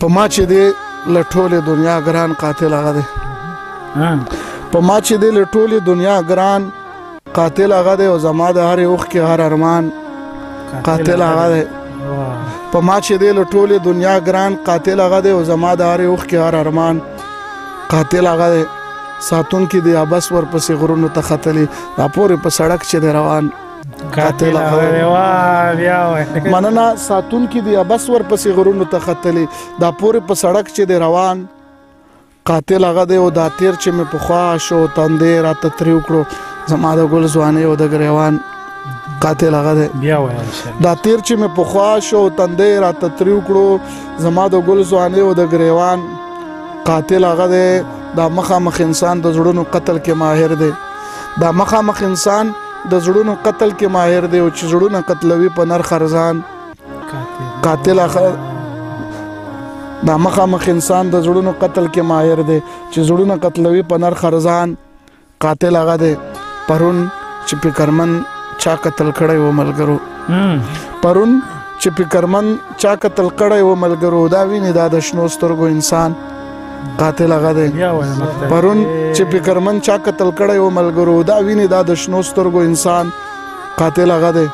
په ما چې دی له ټولې دنیا ګران قاتل هغه دی. په ما چې دی له ټولې دنیا ګران قاتل هغه دی او زما د هرې اوښکې هر ارمان قاتل هغه دی. په ما چې دی له ټولې دنیا ګران قاتل هغه دی او زما د هرې اوښکې هر ارمان قاتل هغه دی. ساتونکي دی ابس ورپسې غرونو ته ختلي دا پورې په سړک چې دی روان قاتل هغه دی. مننه. ساتونکي دی ابس ورپسې غرونو ته ختلي دا پورې په سړک چې دی روان قاتل هغه دی. او دا تیر چې مې پخوا شو تندې راته ترې وکړو زما د ګل ځوانۍ او د ګریوان قاتل هغه دی. دا تیر چې مې پخوا شو تندې راته ترې وکړو زما د ګل ځوانۍ او د ګریوان قاتل هغه دی. دا مخامخ انسان د زړونو قتل کې ماهر دی. دا مخامخ انسان د زړونو قتل کې ماهر دی او چې زړونه قتلوي په نر خرزان قاتل هغه. دا مخامخ انسان د زړونو قتل کې ماهر دی چې زړونه قتلوي په نر خرزان قاتل هغه دی. پرون چې فکرمن چا قتل کړی و ملګرو پرون چې فکرمن چا قتل کړی و ملګرو دا ویني دا د شنو سترګو انسان قاتل هغه دی. پرون چې فکرمن چا قتل کړی و ملګرو دا ویني دا د شنو سترګو انسان قاتل هغه دی.